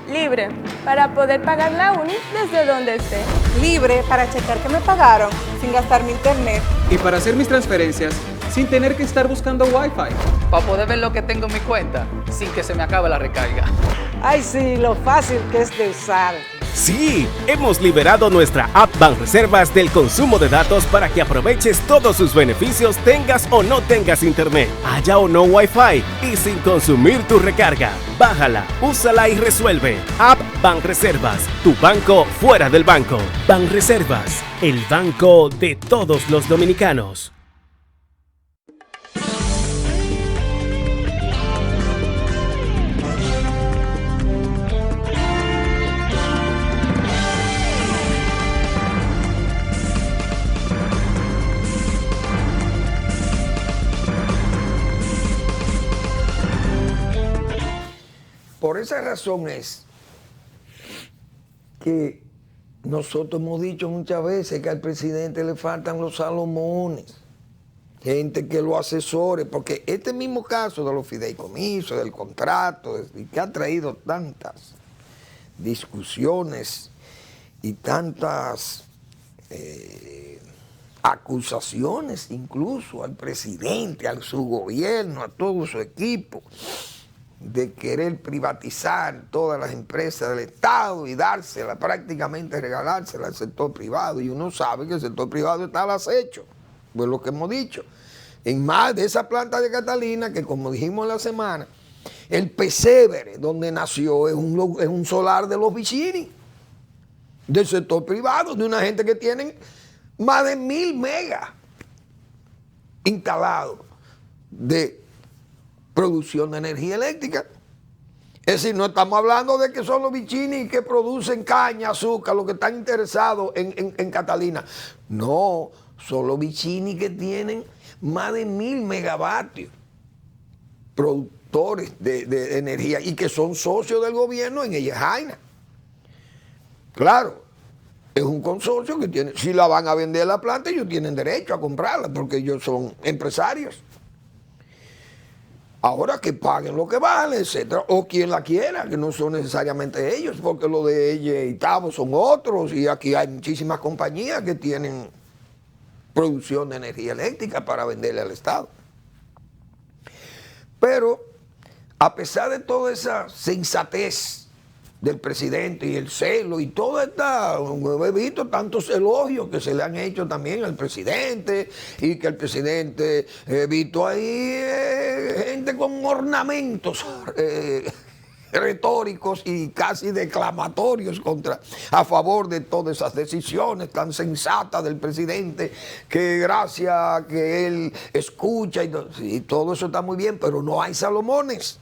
Libre, para poder pagar la uni desde donde esté. Libre para checar que me pagaron sin gastar mi internet. Y para hacer mis transferencias sin tener que estar buscando Wi-Fi. Para poder ver lo que tengo en mi cuenta sin que se me acabe la recarga. Ay, sí, lo fácil que es de usar. Sí, hemos liberado nuestra app Banreservas del consumo de datos para que aproveches todos sus beneficios tengas o no tengas internet, haya o no Wi-Fi y sin consumir tu recarga. Bájala, úsala y resuelve. App Banreservas, tu banco fuera del banco. Banreservas, el banco de todos los dominicanos. Por esa razón es que nosotros hemos dicho muchas veces que al presidente le faltan los Salomones, gente que lo asesore, porque este mismo caso de los fideicomisos, del contrato, que ha traído tantas discusiones y tantas acusaciones incluso al presidente, a su gobierno, a todo su equipo, de querer privatizar todas las empresas del Estado y dárselas, prácticamente regalárselas al sector privado. Y uno sabe que el sector privado está al acecho, pues lo que hemos dicho. En más de esa planta de Catalina, que como dijimos en la semana, el pesebre donde nació es un solar de los Vicini, del sector privado, de una gente que tienen más de 1000 megas instalados de producción de energía eléctrica. Es decir, no estamos hablando de que son los Vicini que producen caña, azúcar, los que están interesados en Catalina. No, son los Vicini que tienen más de 1000 megavatios productores de energía y que son socios del gobierno en Jaina. Claro, es un consorcio que tiene, si la van a vender la planta, ellos tienen derecho a comprarla porque ellos son empresarios. Ahora que paguen lo que vale, etcétera, o quien la quiera, que no son necesariamente ellos, porque lo de ella y Tabo son otros, y aquí hay muchísimas compañías que tienen producción de energía eléctrica para venderle al Estado. Pero, a pesar de toda esa sensatez del presidente y el celo y toda esta, he visto tantos elogios que se le han hecho también al presidente y que el presidente, he visto ahí gente con ornamentos retóricos y casi declamatorios a favor de todas esas decisiones tan sensatas del presidente, que gracias a que él escucha y todo eso está muy bien, pero no hay Salomones.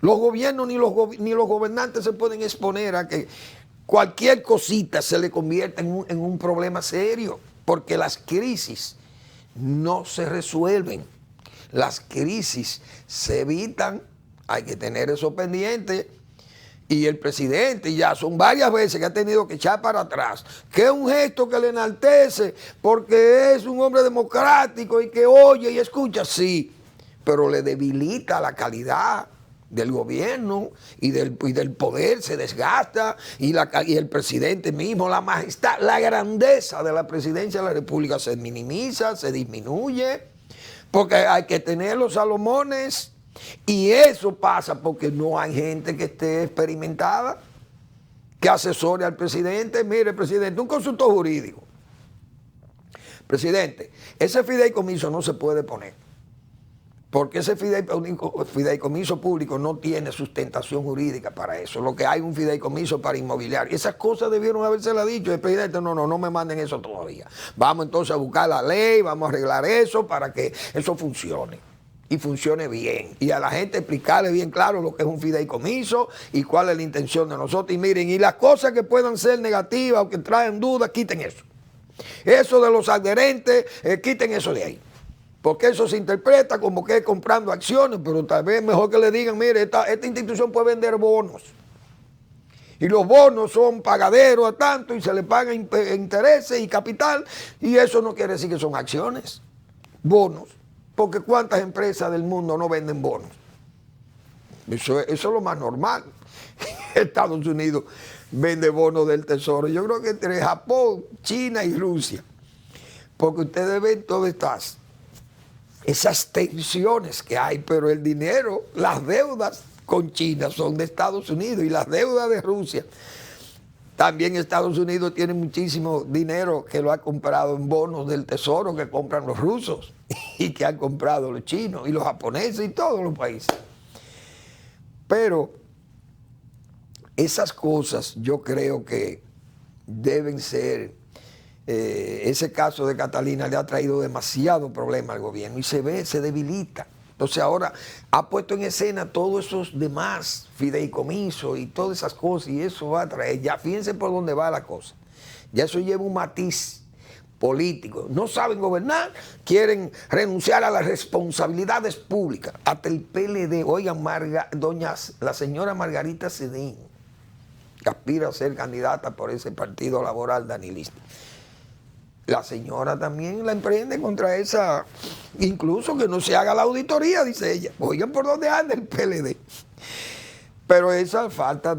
Los gobiernos ni los gobernantes se pueden exponer a que cualquier cosita se le convierta en un problema serio, porque las crisis no se resuelven. Las crisis se evitan, hay que tener eso pendiente. Y el presidente ya son varias veces que ha tenido que echar para atrás, que es un gesto que le enaltece porque es un hombre democrático y que oye y escucha, sí, pero le debilita la calidad del gobierno y del poder se desgasta y el presidente mismo, la majestad, la grandeza de la presidencia de la República se minimiza, se disminuye, porque hay que tener los Salomones y eso pasa porque no hay gente que esté experimentada, que asesore al presidente. Mire, presidente, un consultor jurídico. Presidente, ese fideicomiso no se puede poner. Porque ese fideicomiso público no tiene sustentación jurídica para eso. Lo que hay es un fideicomiso para inmobiliario. Esas cosas debieron habérsela dicho. El presidente, no me manden eso todavía. Vamos entonces a buscar la ley, vamos a arreglar eso para que eso funcione. Y funcione bien. Y a la gente explicarle bien claro lo que es un fideicomiso y cuál es la intención de nosotros. Y miren, y las cosas que puedan ser negativas o que traen dudas, quiten eso. Eso de los adherentes, quiten eso de ahí. Porque eso se interpreta como que es comprando acciones, pero tal vez mejor que le digan, mire, esta institución puede vender bonos. Y los bonos son pagaderos a tanto y se le pagan intereses y capital. Y eso no quiere decir que son acciones, bonos. Porque ¿cuántas empresas del mundo no venden bonos? Eso es lo más normal. Estados Unidos vende bonos del Tesoro. Yo creo que entre Japón, China y Rusia. Porque ustedes ven todas esas tensiones que hay, pero el dinero, las deudas con China son de Estados Unidos y las deudas de Rusia. También Estados Unidos tiene muchísimo dinero que lo ha comprado en bonos del Tesoro que compran los rusos y que han comprado los chinos y los japoneses y todos los países. Pero esas cosas yo creo que deben ser, ese caso de Catalina le ha traído demasiado problema al gobierno y se debilita. Entonces ahora ha puesto en escena todos esos demás fideicomisos y todas esas cosas y eso va a traer, ya fíjense por dónde va la cosa. Ya eso lleva un matiz político. No saben gobernar, quieren renunciar a las responsabilidades públicas. Hasta el PLD, oigan, la señora Margarita Cedín, que aspira a ser candidata por ese partido laboral danilista. La señora también la emprende contra esa, incluso que no se haga la auditoría, dice ella. Oigan por dónde anda el PLD. Pero esa falta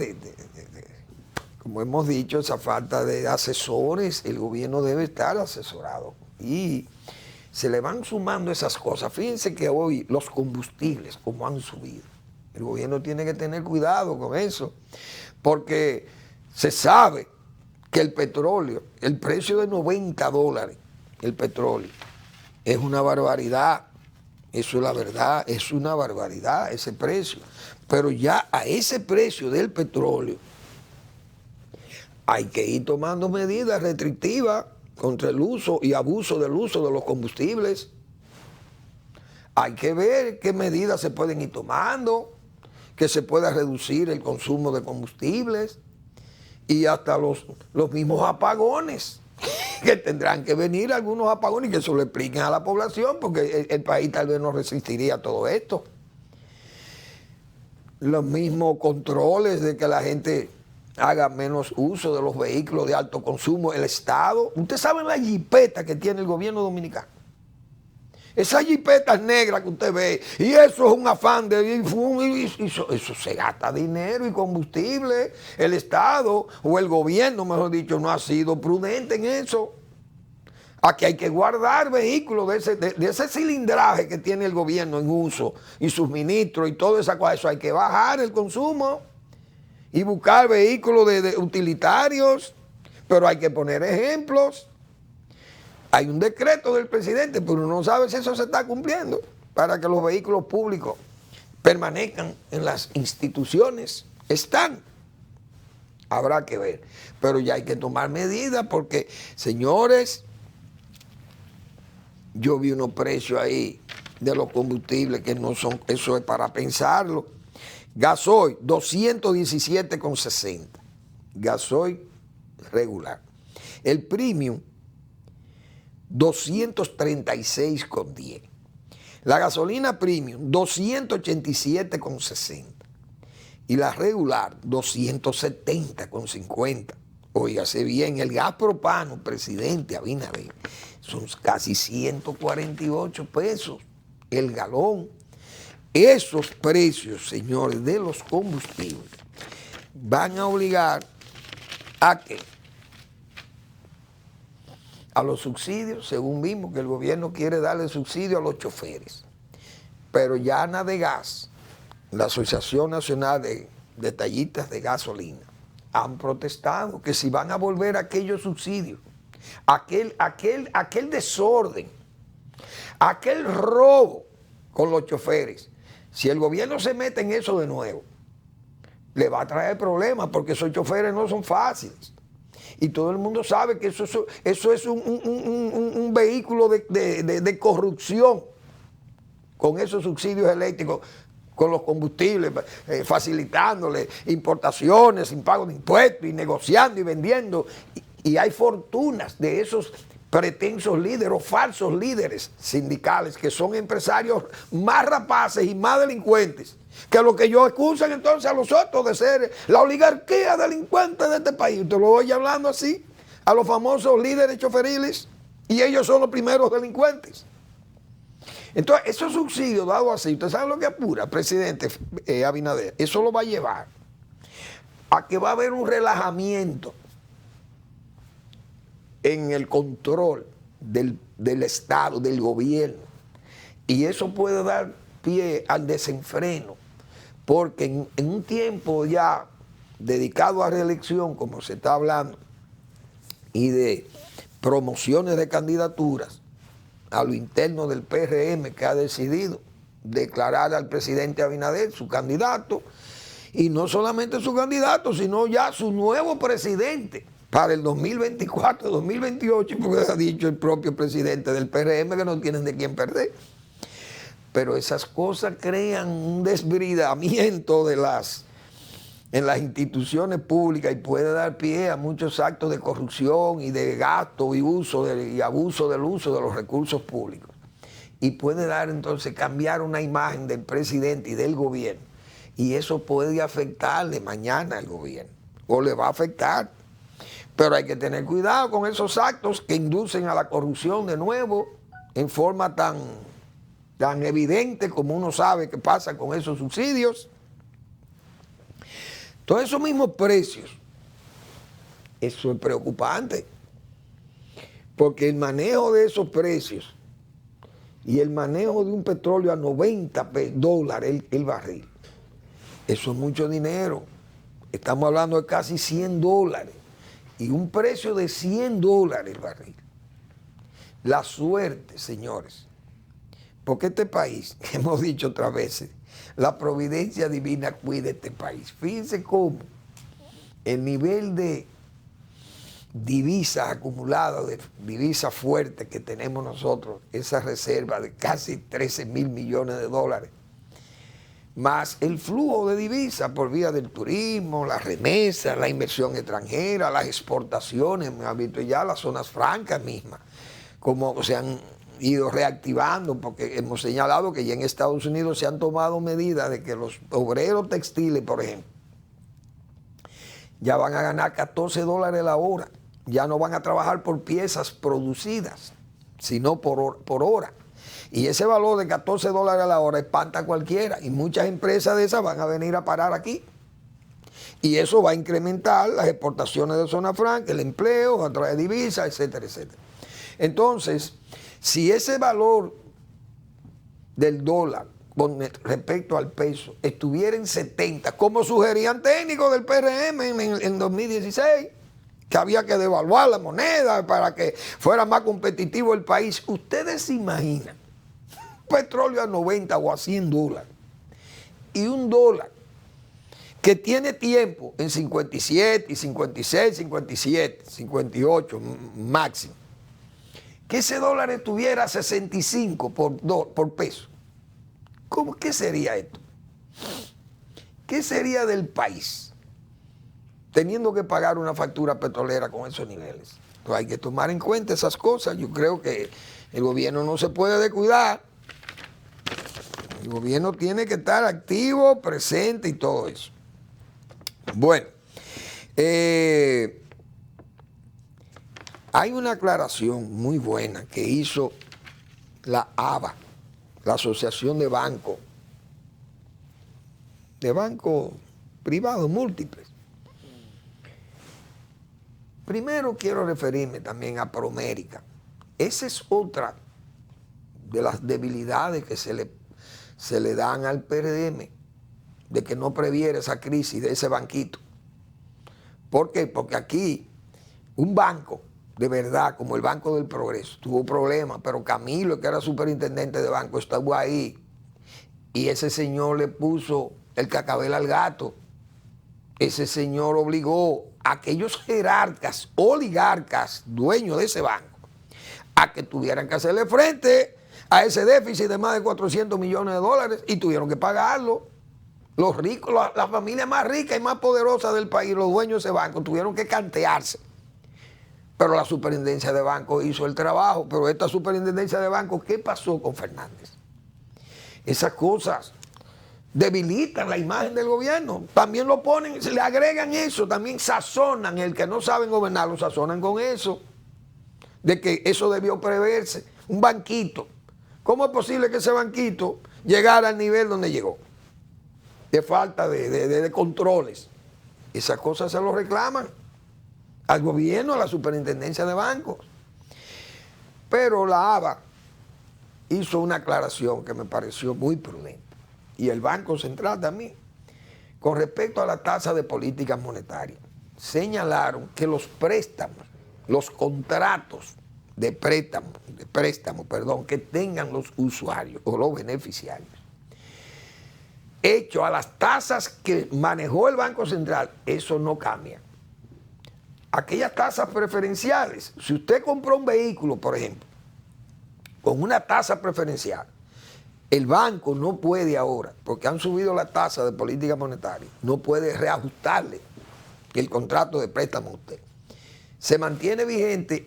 como hemos dicho, esa falta de asesores, el gobierno debe estar asesorado. Y se le van sumando esas cosas. Fíjense que hoy los combustibles, como han subido, el gobierno tiene que tener cuidado con eso, porque se sabe que el petróleo, el precio de $90, el petróleo, es una barbaridad. Eso es la verdad, es una barbaridad ese precio. Pero ya a ese precio del petróleo hay que ir tomando medidas restrictivas contra el uso y abuso del uso de los combustibles. Hay que ver qué medidas se pueden ir tomando, que se pueda reducir el consumo de combustibles. Y hasta los mismos apagones, que tendrán que venir algunos apagones y que eso lo expliquen a la población, porque el país tal vez no resistiría a todo esto. Los mismos controles de que la gente haga menos uso de los vehículos de alto consumo, el Estado. Ustedes saben la jipeta que tiene el gobierno dominicano. Esas jipetas negras que usted ve, y eso es un afán de... Eso se gasta dinero y combustible. El Estado, o el gobierno, mejor dicho, no ha sido prudente en eso. Aquí hay que guardar vehículos de ese cilindraje que tiene el gobierno en uso, y suministro y todo esa cosa. Eso hay que bajar el consumo y buscar vehículos de utilitarios, pero hay que poner ejemplos. Hay un decreto del presidente, pero no sabe si eso se está cumpliendo para que los vehículos públicos permanezcan en las instituciones. Están. Habrá que ver. Pero ya hay que tomar medidas porque, señores, yo vi unos precios ahí de los combustibles que no son, eso es para pensarlo. Gasoil, 217,60. Gasoil regular. El premium, 236,10. La gasolina premium, 287,60. Y la regular, 270,50. Óigase bien, el gas propano, presidente Abinader, son casi 148 pesos el galón. esos precios, señores, de los combustibles van a obligar a que a los subsidios, según vimos que el gobierno quiere darle subsidio a los choferes. Pero ya Anadegas, la Asociación Nacional de Detallistas de Gasolina, han protestado que si van a volver aquellos subsidios, aquel desorden, aquel robo con los choferes, si el gobierno se mete en eso de nuevo, le va a traer problemas porque esos choferes no son fáciles. Y todo el mundo sabe que eso es un vehículo de corrupción con esos subsidios eléctricos, con los combustibles, facilitándole importaciones sin pago de impuestos y negociando y vendiendo. Y hay fortunas de esos pretensos líderes o falsos líderes sindicales que son empresarios más rapaces y más delincuentes que lo que ellos excusan entonces a los otros de ser la oligarquía delincuente de este país. Usted lo oye hablando así a los famosos líderes choferiles y ellos son los primeros delincuentes. Entonces, esos subsidios dados así, ¿usted sabe lo que apura, presidente Abinader? Eso lo va a llevar a que va a haber un relajamiento en el control del Estado, del gobierno. Y eso puede dar pie al desenfreno, porque en un tiempo ya dedicado a reelección, como se está hablando, y de promociones de candidaturas a lo interno del PRM, que ha decidido declarar al presidente Abinader su candidato, y no solamente su candidato, sino ya su nuevo presidente para el 2024-2028, porque ha dicho el propio presidente del PRM que no tienen de quién perder. Pero esas cosas crean un desbridamiento en las instituciones públicas y puede dar pie a muchos actos de corrupción y de gasto y abuso del uso de los recursos públicos. Y puede dar entonces cambiar una imagen del presidente y del gobierno. Y eso puede afectarle mañana al gobierno, o le va a afectar. Pero hay que tener cuidado con esos actos que inducen a la corrupción de nuevo en forma tan evidente como uno sabe que pasa con esos subsidios. Todos esos mismos precios, eso es preocupante, porque el manejo de esos precios y el manejo de un petróleo a $90 el barril, eso es mucho dinero. Estamos hablando de casi $100 y un precio de $100 el barril. La suerte, señores, porque este país, hemos dicho otras veces, la providencia divina cuida este país. Fíjense cómo el nivel de divisas acumuladas, de divisas fuertes que tenemos nosotros, esa reserva de casi 13.000 millones de dólares, más el flujo de divisas por vía del turismo, las remesas, la inversión extranjera, las exportaciones, me han visto ya las zonas francas mismas, como se han ido reactivando, porque hemos señalado que ya en Estados Unidos se han tomado medidas de que los obreros textiles, por ejemplo, ya van a ganar $14 la hora, ya no van a trabajar por piezas producidas, sino por hora. Y ese valor de $14 a la hora espanta a cualquiera, y muchas empresas de esas van a venir a parar aquí. Y eso va a incrementar las exportaciones de zona franca, el empleo, a través de divisas, etcétera, etcétera. Entonces, si ese valor del dólar con respecto al peso estuviera en 70, como sugerían técnicos del PRM en 2016, que había que devaluar la moneda para que fuera más competitivo el país, ustedes se imaginan petróleo a 90 o a $100 y un dólar que tiene tiempo en 57 y 56, 57, 58 máximo, que ese dólar estuviera a 65 por peso. ¿Qué sería esto? ¿Qué sería del país teniendo que pagar una factura petrolera con esos niveles? Entonces hay que tomar en cuenta esas cosas. Yo creo que el gobierno no se puede descuidar. El gobierno tiene que estar activo, presente y todo eso. Bueno, hay una aclaración muy buena que hizo la ABA, la Asociación de Bancos de bancos privados múltiples. Primero quiero referirme también a Promérica. Esa es otra de las debilidades que se le dan al PRM, de que no previera esa crisis de ese banquito. ¿Por qué? Porque aquí un banco de verdad, como el Banco del Progreso, tuvo problemas, pero Camilo, que era superintendente de banco, estuvo ahí y ese señor le puso el cacabel al gato. Ese señor obligó a aquellos jerarcas, oligarcas, dueños de ese banco, a que tuvieran que hacerle frente a ese déficit de más de 400 millones de dólares y tuvieron que pagarlo. Los ricos, la familia más rica y más poderosa del país, los dueños de ese banco, tuvieron que cantearse. Pero la superintendencia de banco hizo el trabajo. Pero esta superintendencia de banco, ¿qué pasó con Fernández? Esas cosas debilitan la imagen del gobierno. También lo ponen, se le agregan eso, también sazonan. El que no saben gobernar lo sazonan con eso. De que eso debió preverse. Un banquito. ¿Cómo es posible que ese banquito llegara al nivel donde llegó? De falta de controles. Esas cosas se lo reclaman al gobierno, a la superintendencia de bancos. Pero la ABA hizo una aclaración que me pareció muy prudente, y el Banco Central también, con respecto a la tasa de política monetaria. Señalaron que los préstamos, los contratos de préstamo, que tengan los usuarios o los beneficiarios, hecho a las tasas que manejó el Banco Central, eso no cambia. Aquellas tasas preferenciales, si usted compró un vehículo, por ejemplo, con una tasa preferencial, el banco no puede ahora, porque han subido la tasa de política monetaria, no puede reajustarle el contrato de préstamo a usted. Se mantiene vigente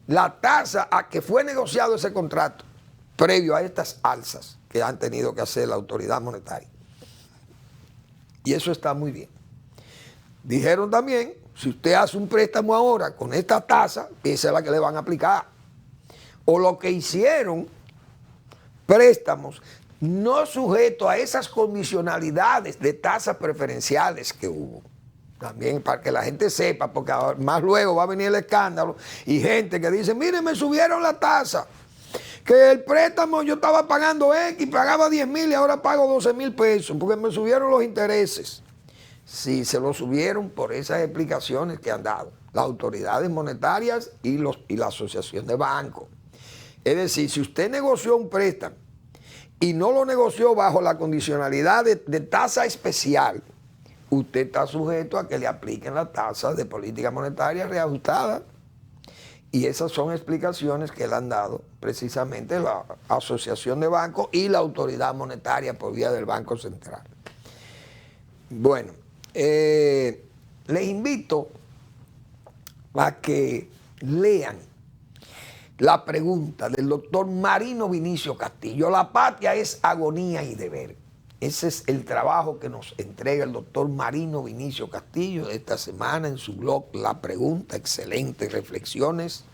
la tasa a que fue negociado ese contrato previo a estas alzas que han tenido que hacer la autoridad monetaria. Y eso está muy bien. Dijeron también, si usted hace un préstamo ahora con esta tasa, esa es la que le van a aplicar. O lo que hicieron, préstamos no sujetos a esas condicionalidades de tasas preferenciales que hubo. También para que la gente sepa, porque más luego va a venir el escándalo y gente que dice, mire, me subieron la tasa, que el préstamo yo estaba pagando X, pagaba 10,000 y ahora pago 12,000 pesos, porque me subieron los intereses. Sí, se lo subieron por esas explicaciones que han dado las autoridades monetarias y la asociación de bancos. Es decir, si usted negoció un préstamo y no lo negoció bajo la condicionalidad de tasa especial, usted está sujeto a que le apliquen la tasa de política monetaria reajustada. Y esas son explicaciones que le han dado precisamente la Asociación de Bancos y la Autoridad Monetaria por vía del Banco Central. Bueno, les invito a que lean la pregunta del doctor Marino Vinicio Castillo. La patria es agonía y deber. Ese es el trabajo que nos entrega el doctor Marino Vinicio Castillo de esta semana en su blog La Pregunta. Excelentes reflexiones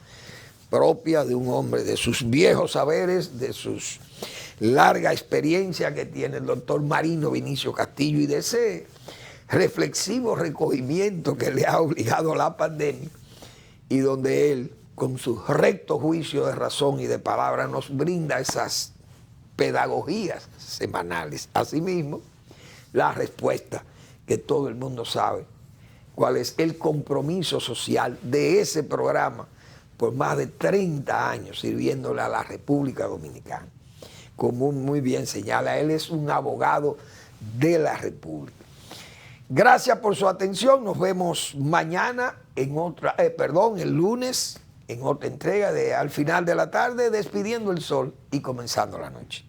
propias de un hombre, de sus viejos saberes, de sus larga experiencia que tiene el doctor Marino Vinicio Castillo y de ese reflexivo recogimiento que le ha obligado la pandemia y donde él, con su recto juicio de razón y de palabra, nos brinda esas pedagogías semanales. Asimismo, la respuesta que todo el mundo sabe, cuál es el compromiso social de ese programa por más de 30 años sirviéndole a la República Dominicana. Como muy bien señala, él es un abogado de la República. Gracias por su atención. Nos vemos mañana el lunes en otra entrega de Al Final de la Tarde, despidiendo el sol y comenzando la noche.